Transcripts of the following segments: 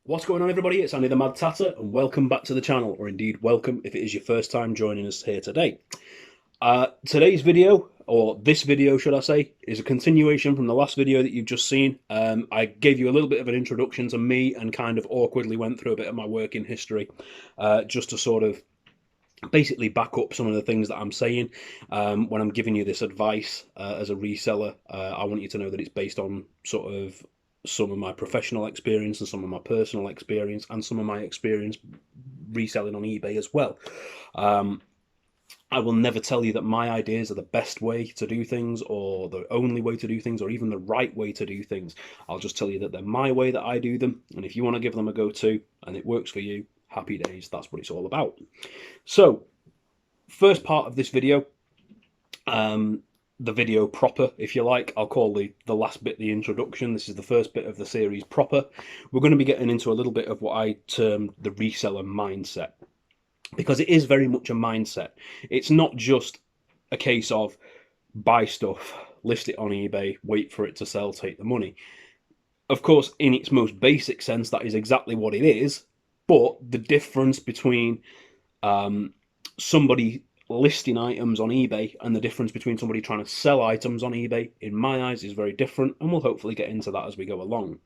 What's going on, everybody? It's Andy the Mad Tatter, and welcome back to the channel, or indeed welcome if it is your first time joining us here today. Today's video, or this video should I say, is a continuation from the last video that you've just seen. I gave you a little bit of an introduction to me and kind of awkwardly went through a bit of my working history, just to sort of basically back up some of the things that I'm saying. When I'm giving you this advice as a reseller, I want you to know that it's based on sort of some of my professional experience and some of my personal experience and some of my experience reselling on eBay as well. I will never tell you that my ideas are the best way to do things or the only way to do things or even the right way to do things. I'll just tell you that they're my way that I do them, and if you want to give them a go too and it works for you, happy days. That's what it's all about. So first part of this video, the video proper, if you like, I'll call the last bit the introduction. This is the first bit of the series proper. We're going to be getting into a little bit of what I term the reseller mindset, because it is very much a mindset. It's not just a case of buy stuff, list it on eBay, wait for it to sell, take the money. Of course, in its most basic sense, that is exactly what it is, but the difference between somebody listing items on eBay and the difference between somebody trying to sell items on eBay, in my eyes, is very different, and we'll hopefully get into that as we go along.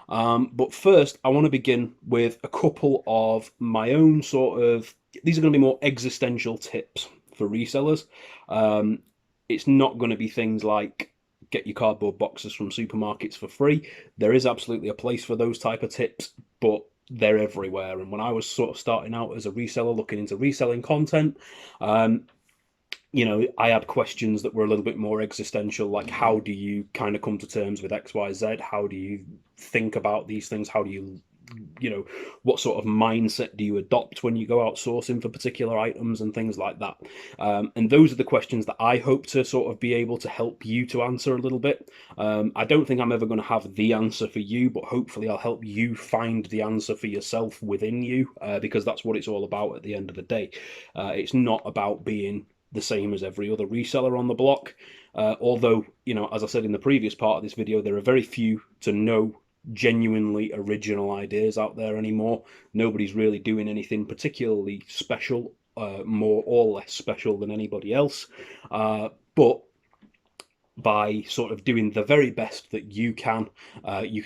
But first, I want to begin with a couple of my own sort of, these are going to be more existential tips for resellers. It's not going to be things like get your cardboard boxes from supermarkets for free. There is absolutely a place for those type of tips, but they're everywhere. And when I was sort of starting out as a reseller, looking into reselling content, I had questions that were a little bit more existential, like how do you kind of come to terms with X, Y, Z? How do you think about these things? How do you, what sort of mindset do you adopt when you go out sourcing for particular items and things like that? And those are the questions that I hope to sort of be able to help you to answer a little bit. I don't think I'm ever going to have the answer for you, but hopefully I'll help you find the answer for yourself within you, because that's what it's all about at the end of the day. It's not about being the same as every other reseller on the block. Although, as I said in the previous part of this video, there are very few to no genuinely original ideas out there anymore. Nobody's really doing anything particularly special, more or less special than anybody else. But by sort of doing the very best that you can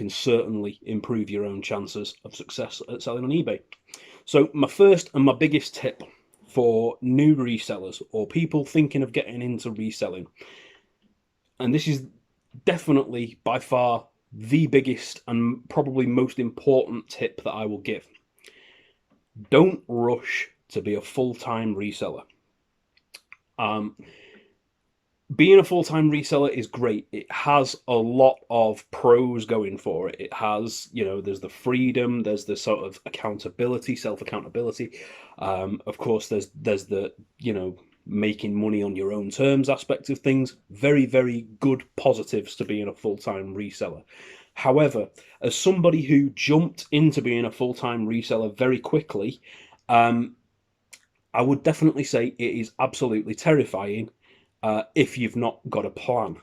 certainly improve your own chances of success at selling on eBay. So my first and my biggest tip for new resellers or people thinking of getting into reselling, and this is definitely by far the biggest and probably most important tip that I will give: don't rush to be a full-time reseller. Being a full-time reseller is great. It has a lot of pros going for it. It has, there's the freedom, there's the sort of accountability, self-accountability. Of course, there's the, making money on your own terms aspect of things. Very, very good positives to being a full-time reseller. However, as somebody who jumped into being a full-time reseller very quickly, I would definitely say it is absolutely terrifying if you've not got a plan.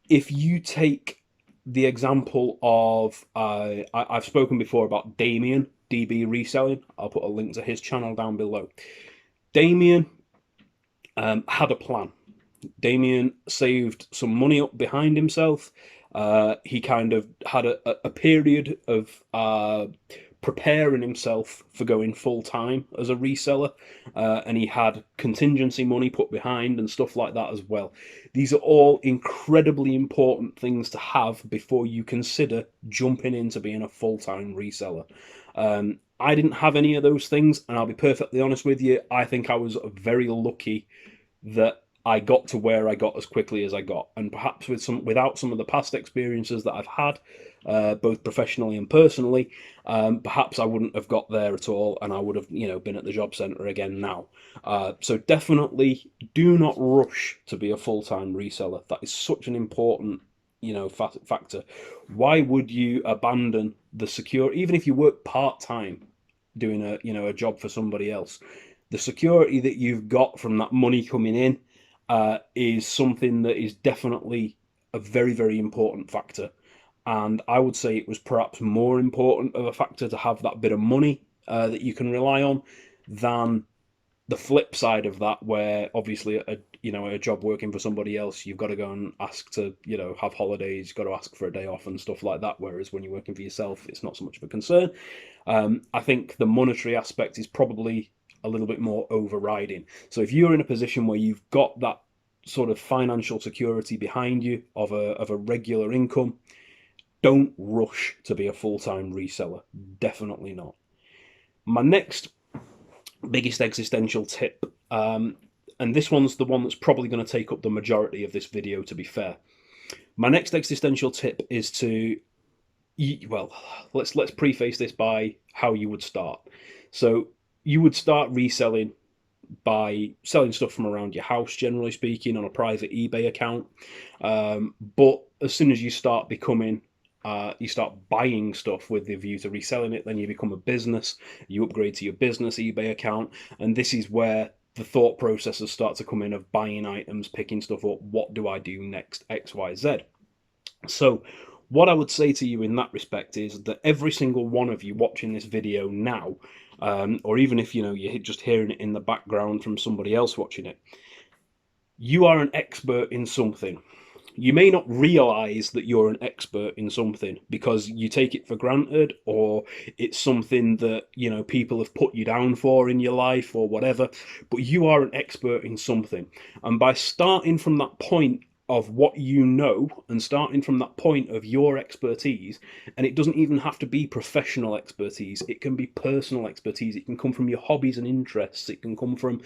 If you take the example of, I've spoken before about Damien, DB Reselling. I'll put a link to his channel down below. Damien had a plan. Damien saved some money up behind himself. He kind of had a period of preparing himself for going full-time as a reseller, and he had contingency money put behind and stuff like that as well. These are all incredibly important things to have before you consider jumping into being a full-time reseller. I didn't have any of those things, and I'll be perfectly honest with you, I think I was very lucky that I got to where I got as quickly as I got, and perhaps without some of the past experiences that I've had, both professionally and personally, perhaps I wouldn't have got there at all, and I would have, been at the job centre again now. So definitely do not rush to be a full-time reseller. That is such an important, factor. Why would you abandon the secure, even if you work part-time doing a job for somebody else? The security that you've got from that money coming in is something that is definitely a very, very important factor. And I would say it was perhaps more important of a factor to have that bit of money that you can rely on than the flip side of that, where obviously a job working for somebody else, you've got to go and ask to have holidays, you've got to ask for a day off and stuff like that. Whereas when you're working for yourself, it's not so much of a concern. I think the monetary aspect is probably a little bit more overriding. So if you're in a position where you've got that sort of financial security behind you of a regular income, don't rush to be a full-time reseller. Definitely not. My next biggest existential tip, and this one's the one that's probably going to take up the majority of this video, to be fair. My next existential tip is to, well, let's preface this by how you would start. So you would start reselling by selling stuff from around your house, generally speaking, on a private eBay account. But as soon as you start you start buying stuff with the view to reselling it, then you become a business, you upgrade to your business eBay account, and this is where the thought processes start to come in of buying items, picking stuff up. What do I do next? X, Y, Z. So what I would say to you in that respect is that every single one of you watching this video now, or even if you're just hearing it in the background from somebody else watching it, you are an expert in something. You may not realize that you're an expert in something because you take it for granted, or it's something that people have put you down for in your life or whatever, but you are an expert in something. And by starting from that point of what you know and starting from that point of your expertise, and it doesn't even have to be professional expertise, it can be personal expertise, it can come from your hobbies and interests, it can come from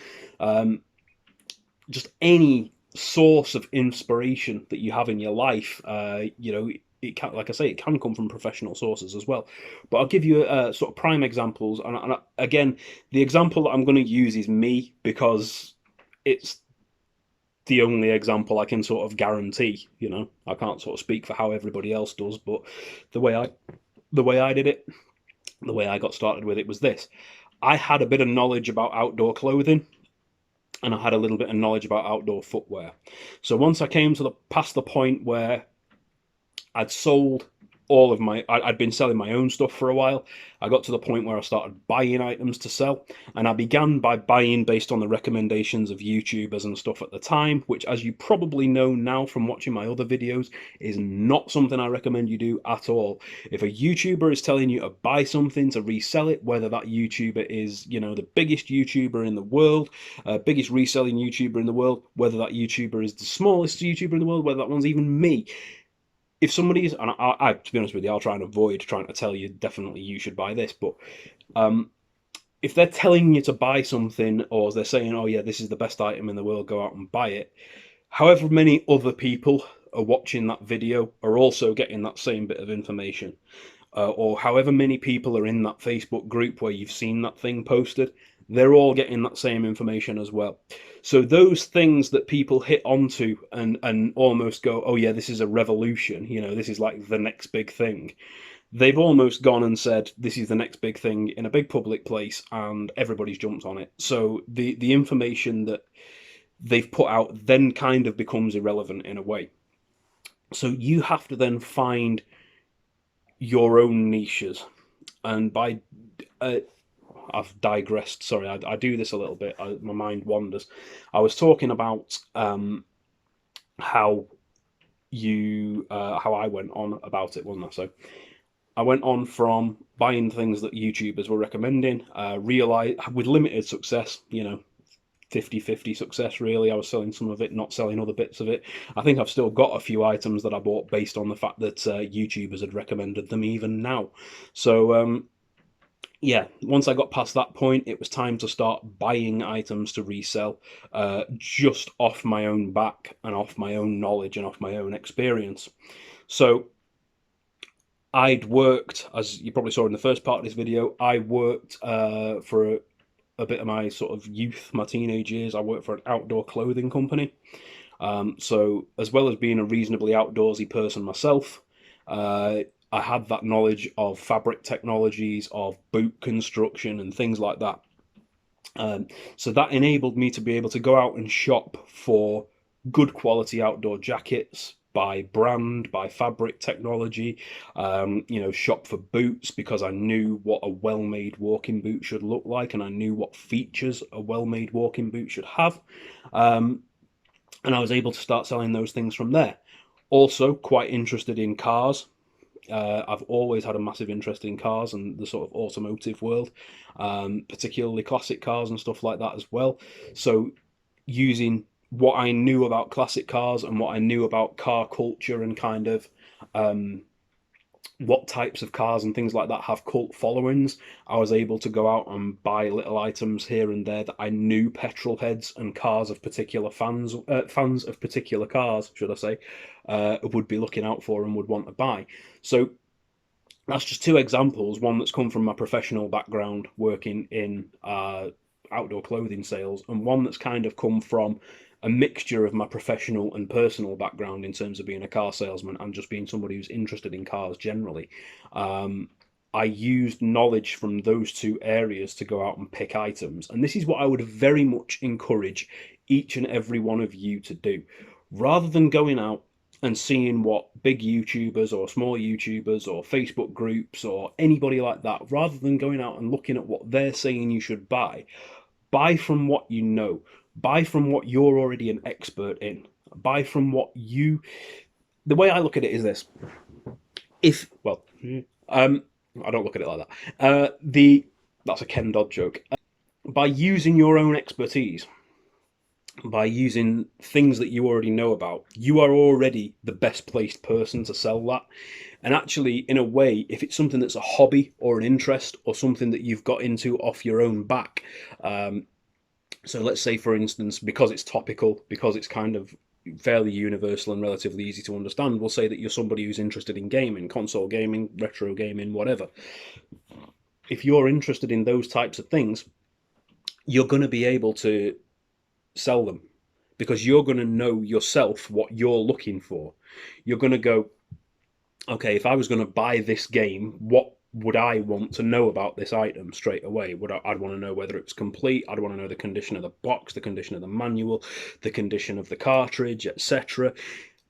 just any source of inspiration that you have in your life. It can, like I say, it can come from professional sources as well. But I'll give you sort of prime examples. And again, the example that I'm going to use is me, because it's the only example I can sort of guarantee. I can't sort of speak for how everybody else does, but the way I did it, the way I got started with it was this. I had a bit of knowledge about outdoor clothing, and I had a little bit of knowledge about outdoor footwear. So once I came to past the point where I'd sold I'd been selling my own stuff for a while, I got to the point where I started buying items to sell, and I began by buying based on the recommendations of YouTubers and stuff at the time, which, as you probably know now from watching my other videos, is not something I recommend you do at all. If a YouTuber is telling you to buy something to resell it, whether that YouTuber is, the biggest YouTuber in the world, biggest reselling YouTuber in the world, whether that YouTuber is the smallest YouTuber in the world, whether that one's even me, if somebody's, and I to be honest with you, I'll try and avoid trying to tell you definitely you should buy this, but if they're telling you to buy something, or they're saying, oh yeah, this is the best item in the world, go out and buy it, however many other people are watching that video are also getting that same bit of information, or however many people are in that Facebook group where you've seen that thing posted, they're all getting that same information as well. So those things that people hit onto and almost go, oh yeah, this is a revolution, this is like the next big thing. They've almost gone and said, this is the next big thing in a big public place, and everybody's jumped on it. So the information that they've put out then kind of becomes irrelevant in a way. So you have to then find your own niches. And by I've digressed. Sorry, I do this a little bit. My mind wanders. I was talking about how I went on about it, wasn't I? So I went on from buying things that YouTubers were recommending, realize with limited success, 50-50 success really. I was selling some of it, not selling other bits of it. I think I've still got a few items that I bought based on the fact that YouTubers had recommended them even now. So yeah, once I got past that point, it was time to start buying items to resell, just off my own back and off my own knowledge and off my own experience. So I'd worked, as you probably saw in the first part of this video, I worked for a bit of my sort of youth, my teenage years, I worked for an outdoor clothing company. So as well as being a reasonably outdoorsy person myself, I had that knowledge of fabric technologies, of boot construction and things like that. So that enabled me to be able to go out and shop for good quality outdoor jackets, by brand, by fabric technology, shop for boots because I knew what a well-made walking boot should look like, and I knew what features a well-made walking boot should have. And I was able to start selling those things from there. Also, quite interested in cars. I've always had a massive interest in cars and the sort of automotive world, particularly classic cars and stuff like that as well. So, using what I knew about classic cars and what I knew about car culture and kind of what types of cars and things like that have cult followings, I was able to go out and buy little items here and there that I knew petrol heads and cars of particular fans of particular cars, should I say, would be looking out for and would want to buy. So that's just two examples. One that's come from my professional background working in outdoor clothing sales, and one that's kind of come from a mixture of my professional and personal background in terms of being a car salesman and just being somebody who's interested in cars generally. I used knowledge from those two areas to go out and pick items. And this is what I would very much encourage each and every one of you to do. Rather than going out and seeing what big YouTubers or small YouTubers or Facebook groups or anybody like that, rather than going out and looking at what they're saying you should buy from what you know. Buy from what you're already an expert in. Buy from what you... The way I look at it is this. I don't look at it like that. That's a Ken Dodd joke. By using your own expertise, by using things that you already know about, you are already the best placed person to sell that. And actually, in a way, if it's something that's a hobby or an interest or something that you've got into off your own back, so let's say, for instance, because it's topical, because it's kind of fairly universal and relatively easy to understand, we'll say that you're somebody who's interested in gaming, console gaming, retro gaming, whatever. If you're interested in those types of things, you're going to be able to sell them because you're going to know yourself what you're looking for. You're going to go, okay, if I was going to buy this game, what would I want to know about this item straight away? I'd want to know whether it's complete. I'd want to know the condition of the box, the condition of the manual, the condition of the cartridge, etc.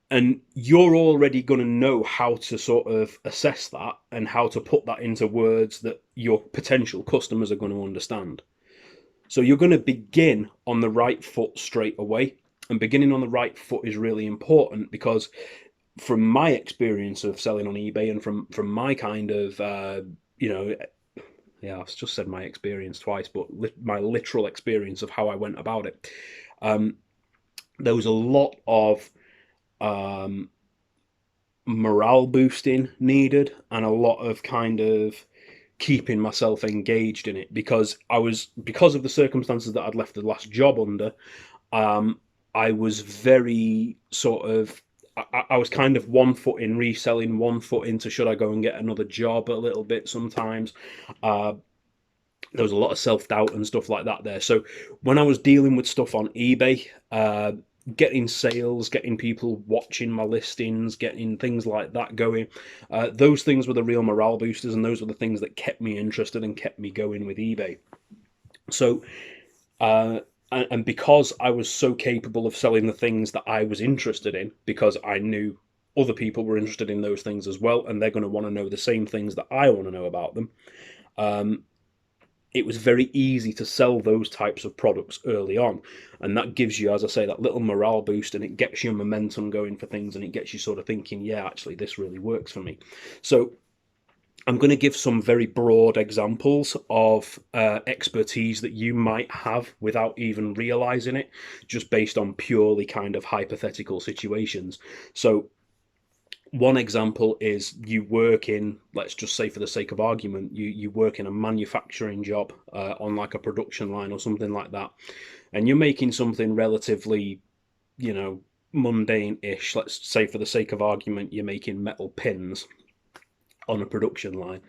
And you're already going to know how to sort of assess that and how to put that into words that your potential customers are going to understand. So you're going to begin on the right foot straight away. And beginning on the right foot is really important because from my experience of selling on eBay and from my kind of, I've just said my experience twice, but my literal experience of how I went about it, there was a lot of morale boosting needed and a lot of kind of keeping myself engaged in it because of the circumstances that I'd left the last job under. I was very sort of, I was kind of 1 foot in reselling, 1 foot into should I go and get another job a little bit sometimes. There was a lot of self-doubt and stuff like that there. So when I was dealing with stuff on eBay, getting sales, getting people watching my listings, getting things like that going, those things were the real morale boosters, and those were the things that kept me interested and kept me going with eBay. So and because I was so capable of selling the things that I was interested in, because I knew other people were interested in those things as well, and they're going to want to know the same things that I want to know about them, it was very easy to sell those types of products early on. And that gives you, as I say, that little morale boost, and it gets your momentum going for things, and it gets you sort of thinking, yeah, actually, this really works for me. So I'm going to give some very broad examples of expertise that you might have without even realizing it, just based on purely kind of hypothetical situations. So one example is you work in, let's just say for the sake of argument, you work in a manufacturing job on like a production line or something like that, and you're making something relatively, mundane-ish. Let's say for the sake of argument, you're making metal pins on a production line.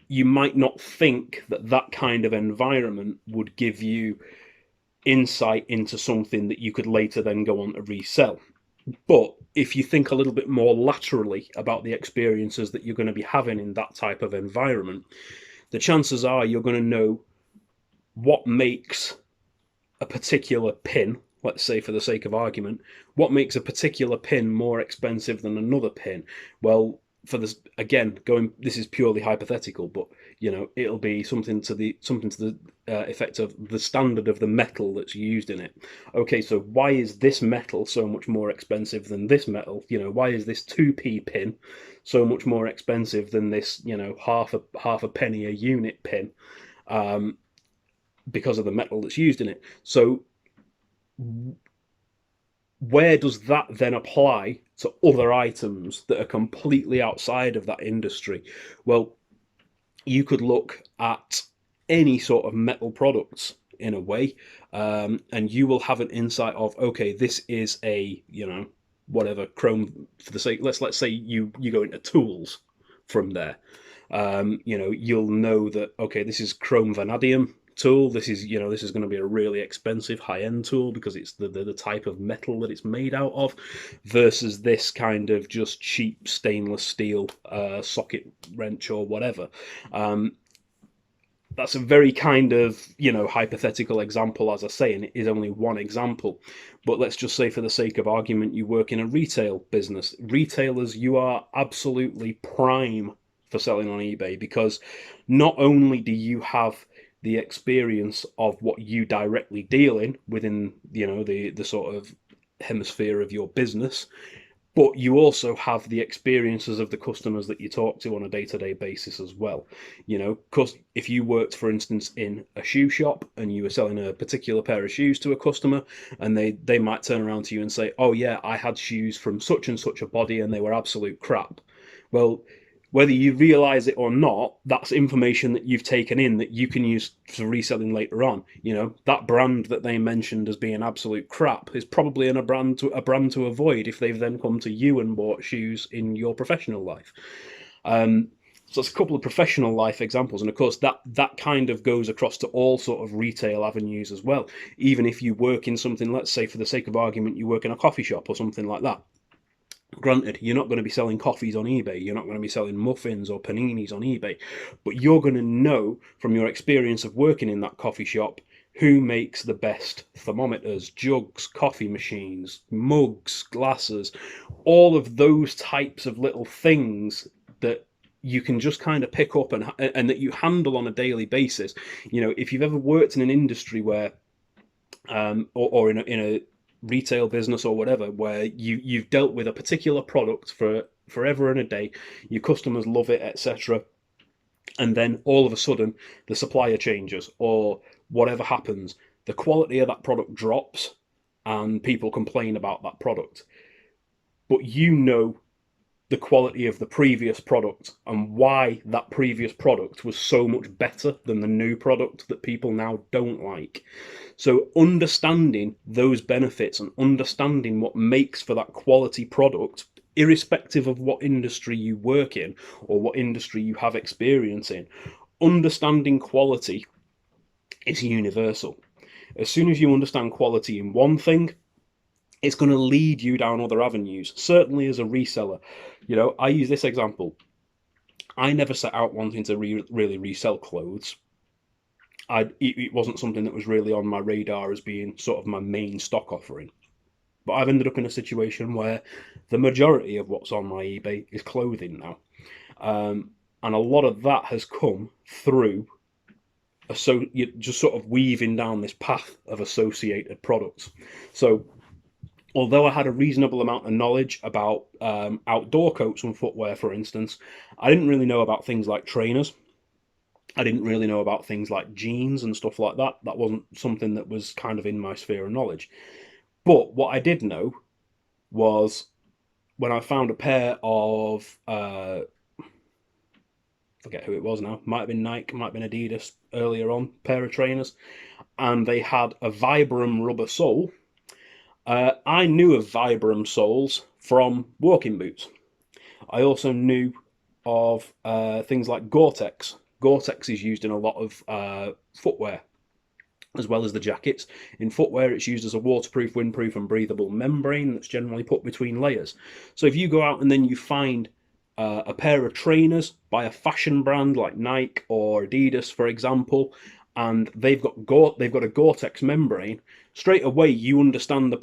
You might not think that kind of environment would give you insight into something that you could later then go on to resell. But if you think a little bit more laterally about the experiences that you're going to be having in that type of environment, the chances are you're going to know what makes a particular pin let's say for the sake of argument, what makes a particular pin more expensive than another pin? Well, for this, again, this is purely hypothetical, but it'll be something to the effect of the standard of the metal that's used in it. Okay, so why is this metal so much more expensive than this metal? Why is this 2p pin so much more expensive than this half a penny a unit pin? Because of the metal that's used in it. So where does that then apply to other items that are completely outside of that industry? Well, you could look at any sort of metal products in a way, and you will have an insight of, okay, this is a whatever chrome, for the sake, let's say you go into tools from there. You'll know that, okay, this is chrome vanadium tool. This is going to be a really expensive high-end tool because it's the type of metal that it's made out of, versus this kind of just cheap stainless steel socket wrench or whatever. That's a very kind of hypothetical example, as I say, and it is only one example. But let's just say, for the sake of argument, you work in a retail business. Retailers, you are absolutely prime for selling on eBay, because not only do you have the experience of what you directly deal in within the sort of hemisphere of your business, but you also have the experiences of the customers that you talk to on a day-to-day basis as well. Because if you worked, for instance, in a shoe shop and you were selling a particular pair of shoes to a customer, and they might turn around to you and say, oh yeah, I had shoes from such and such a body and they were absolute crap. Well, whether you realize it or not, that's information that you've taken in that you can use for reselling later on. That brand that they mentioned as being absolute crap is probably a brand to avoid if they've then come to you and bought shoes in your professional life. So it's a couple of professional life examples, and of course that kind of goes across to all sort of retail avenues as well. Even if you work in something, let's say for the sake of argument, you work in a coffee shop or something like that. Granted, you're not going to be selling coffees on eBay, you're not going to be selling muffins or paninis on eBay, but you're going to know from your experience of working in that coffee shop who makes the best thermometers, jugs, coffee machines, mugs, glasses, all of those types of little things that you can just kind of pick up and that you handle on a daily basis. If you've ever worked in an industry where, or in a retail business or whatever, where you've dealt with a particular product for forever and a day, your customers love it, etc., and then all of a sudden the supplier changes or whatever happens, the quality of that product drops and people complain about that product, but the quality of the previous product and why that previous product was so much better than the new product that people now don't like. So understanding those benefits and understanding what makes for that quality product, irrespective of what industry you work in or what industry you have experience in, understanding quality is universal. As soon as you understand quality in one thing, it's going to lead you down other avenues. Certainly as a reseller, I use this example. I never set out wanting to really resell clothes. It wasn't something that was really on my radar as being sort of my main stock offering. But I've ended up in a situation where the majority of what's on my eBay is clothing now. And a lot of that has come through you're just sort of weaving down this path of associated products. So although I had a reasonable amount of knowledge about outdoor coats and footwear, for instance, I didn't really know about things like trainers. I didn't really know about things like jeans and stuff like that. That wasn't something that was kind of in my sphere of knowledge. But what I did know was when I found a pair of, forget who it was now, might have been Nike, might have been Adidas earlier on, pair of trainers, and they had a Vibram rubber sole. I knew of Vibram soles from walking boots. I also knew of things like Gore-Tex. Gore-Tex is used in a lot of footwear, as well as the jackets. In footwear, it's used as a waterproof, windproof, and breathable membrane that's generally put between layers. So if you go out and then you find a pair of trainers by a fashion brand like Nike or Adidas, for example, and they've got a Gore-Tex membrane, straight away you understand the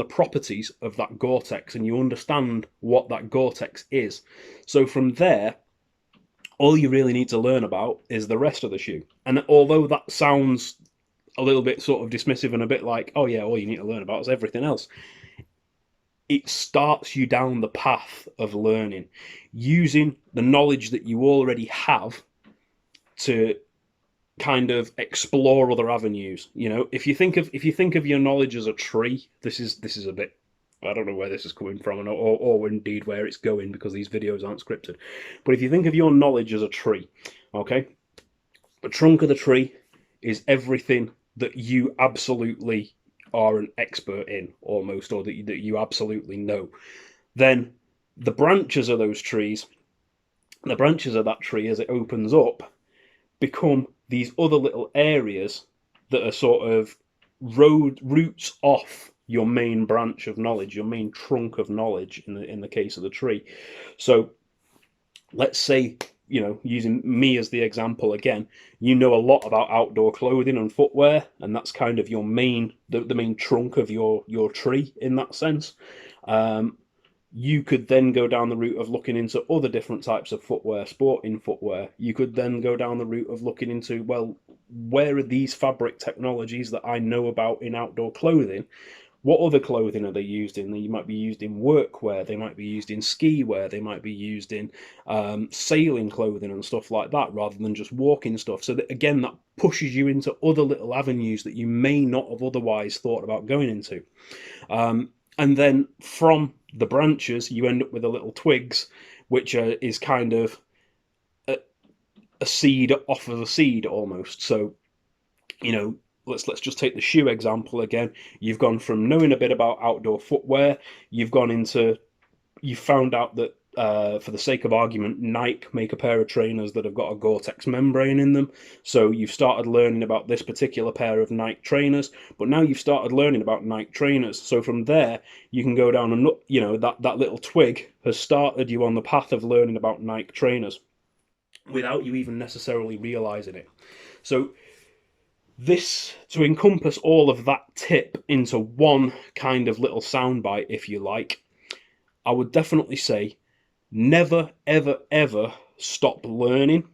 properties of that Gore-Tex, and you understand what that Gore-Tex is. So from there, all you really need to learn about is the rest of the shoe. And although that sounds a little bit sort of dismissive and a bit like, oh yeah, all you need to learn about is everything else, it starts you down the path of learning, using the knowledge that you already have to kind of explore other avenues. You know, if you think of your knowledge as a tree, this is a bit, I don't know where this is coming from, or indeed where it's going, because these videos aren't scripted. But if you think of your knowledge as a tree, okay, the trunk of the tree is everything that you absolutely are an expert in, almost, or that you absolutely know. Then the branches of those trees, the branches of that tree, as it opens up, become these other little areas that are sort of roots off your main branch of knowledge, your main trunk of knowledge in the case of the tree. So let's say, using me as the example again, you know a lot about outdoor clothing and footwear, and that's kind of your the main trunk of your tree in that sense. You could then go down the route of looking into other different types of footwear, sporting footwear. You could then go down the route of looking into, well, where are these fabric technologies that I know about in outdoor clothing? What other clothing are they used in? They might be used in workwear, they might be used in ski wear, they might be used in sailing clothing and stuff like that, rather than just walking stuff. So that, again, that pushes you into other little avenues that you may not have otherwise thought about going into. And then from the branches, you end up with the little twigs, which is kind of a seed off of a seed almost. So, let's just take the shoe example again. You've gone from knowing a bit about outdoor footwear, you found out that, for the sake of argument, Nike make a pair of trainers that have got a Gore-Tex membrane in them. So you've started learning about this particular pair of Nike trainers, but now you've started learning about Nike trainers. So from there, you can go down and, that little twig has started you on the path of learning about Nike trainers without you even necessarily realizing it. So this, to encompass all of that tip into one kind of little soundbite, if you like, I would definitely say never, ever, ever stop learning.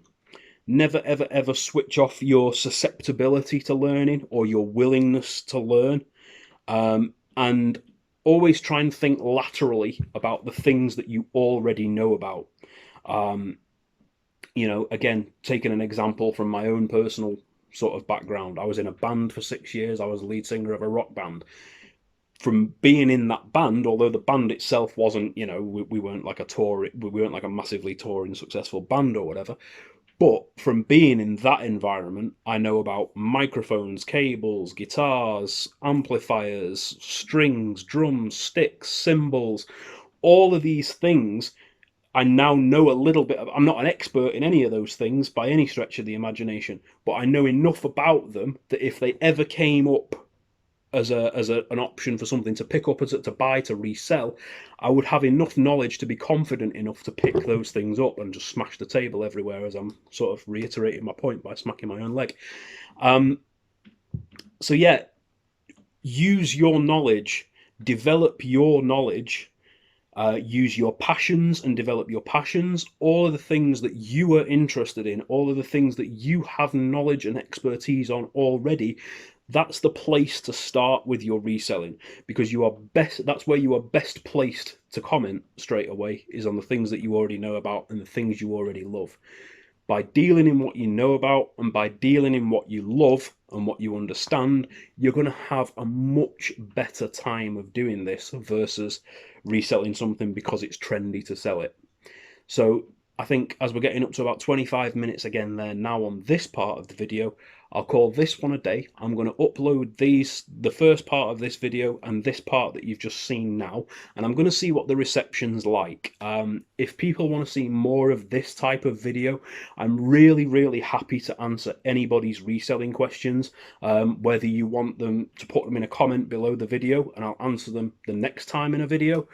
Never, ever, ever switch off your susceptibility to learning or your willingness to learn. And always try and think laterally about the things that you already know about. Again, taking an example from my own personal sort of background, I was in a band for 6 years. I was the lead singer of a rock band. From being in that band, although the band itself wasn't, we weren't like we weren't like a massively touring successful band or whatever, but from being in that environment, I know about microphones, cables, guitars, amplifiers, strings, drums, sticks, cymbals, all of these things. I now know a little bit of, I'm not an expert in any of those things by any stretch of the imagination, but I know enough about them that if they ever came up as an option for something to pick up, to buy, to resell, I would have enough knowledge to be confident enough to pick those things up and just smash the table everywhere, as I'm sort of reiterating my point by smacking my own leg. So yeah, use your knowledge, develop your knowledge, use your passions and develop your passions. All of the things that you are interested in, all of the things that you have knowledge and expertise on already, that's the place to start with your reselling, because that's where you are best placed to comment straight away, is on the things that you already know about and the things you already love. By dealing in what you know about and by dealing in what you love and what you understand, you're going to have a much better time of doing this versus reselling something because it's trendy to sell it. So I think, as we're getting up to about 25 minutes again there now on this part of the video, I'll call this one a day. I'm going to upload the first part of this video and this part that you've just seen now, and I'm going to see what the reception's like. If people want to see more of this type of video, I'm really, really happy to answer anybody's reselling questions, whether you want them to put them in a comment below the video and I'll answer them the next time in a video,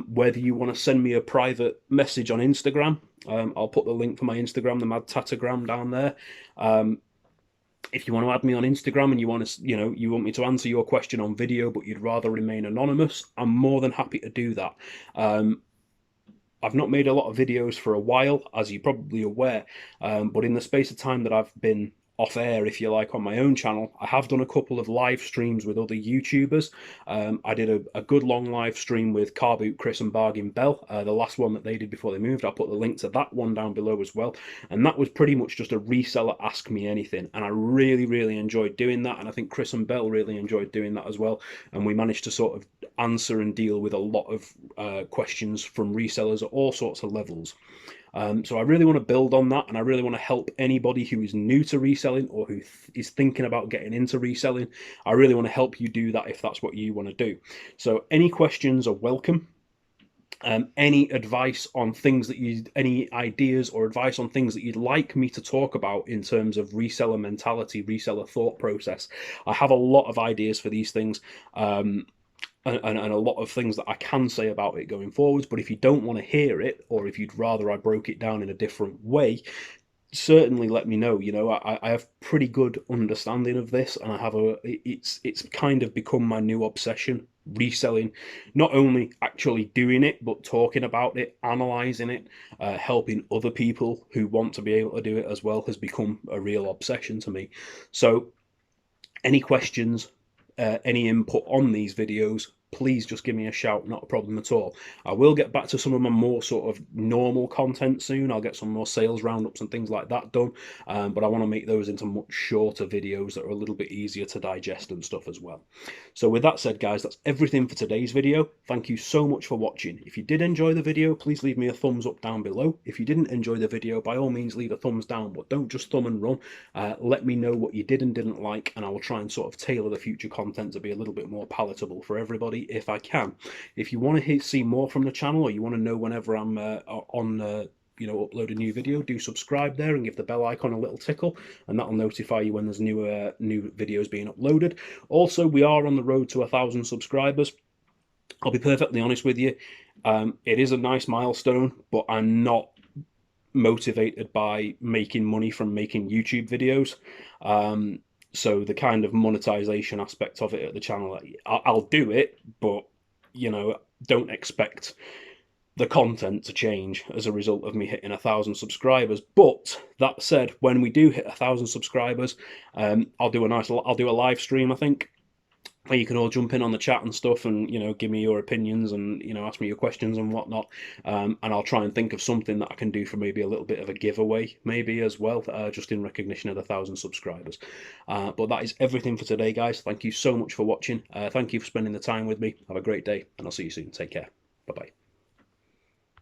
whether you want to send me a private message on Instagram. I'll put the link for my Instagram, the Mad Tattergram, down there. If you want to add me on Instagram and you want to, you want me to answer your question on video, but you'd rather remain anonymous, I'm more than happy to do that. I've not made a lot of videos for a while, as you're probably aware, but in the space of time that I've been off air, if you like, on my own channel, I have done a couple of live streams with other YouTubers. I did a good long live stream with Carboot, Chris and Bargain Bell, the last one that they did before they moved. I'll put the link to that one down below as well. And that was pretty much just a reseller Ask Me Anything. And I really, really enjoyed doing that. And I think Chris and Bell really enjoyed doing that as well. And we managed to sort of answer and deal with a lot of questions from resellers at all sorts of levels. So I really want to build on that, and I really want to help anybody who is new to reselling or who is thinking about getting into reselling. I really want to help you do that if that's what you want to do. So any questions are welcome. Any advice on things that any ideas or advice on things that you'd like me to talk about in terms of reseller mentality, reseller thought process. I have a lot of ideas for these things. And a lot of things that I can say about it going forwards. But if you don't want to hear it, or if you'd rather I broke it down in a different way, certainly let me know. I have pretty good understanding of this, and I have it's kind of become my new obsession. Reselling, not only actually doing it, but talking about it, analyzing it, helping other people who want to be able to do it as well has become a real obsession to me. So any questions, any input on these videos, please just give me a shout, not a problem at all. I will get back to some of my more sort of normal content soon. I'll get some more sales roundups and things like that done, but I want to make those into much shorter videos that are a little bit easier to digest and stuff as well. So with that said, guys, that's everything for today's video. Thank you so much for watching. If you did enjoy the video, please leave me a thumbs up down below. If you didn't enjoy the video, by all means leave a thumbs down, but don't just thumb and run. Let me know what you did and didn't like, and I will try and sort of tailor the future content to be a little bit more palatable for everybody if I can. If you want to see more from the channel, or you want to know whenever I'm upload a new video, do subscribe there and give the bell icon a little tickle, and that'll notify you when there's new videos being uploaded. Also, we are on the road to 1,000 subscribers. I'll be perfectly honest with you, it is a nice milestone, but I'm not motivated by making money from making YouTube videos. So the kind of monetization aspect of it at the channel, I'll do it, but don't expect the content to change as a result of me hitting 1,000 subscribers. But that said, when we do hit 1,000 subscribers, I'll do a live stream, I think, where you can all jump in on the chat and stuff, and give me your opinions and ask me your questions and whatnot, and I'll try and think of something that I can do for maybe a little bit of a giveaway maybe as well, just in recognition of the 1,000 subscribers. But that is everything for today, guys. Thank you so much for watching. Thank you for spending the time with me. Have a great day, and I'll see you soon. Take care. Bye bye.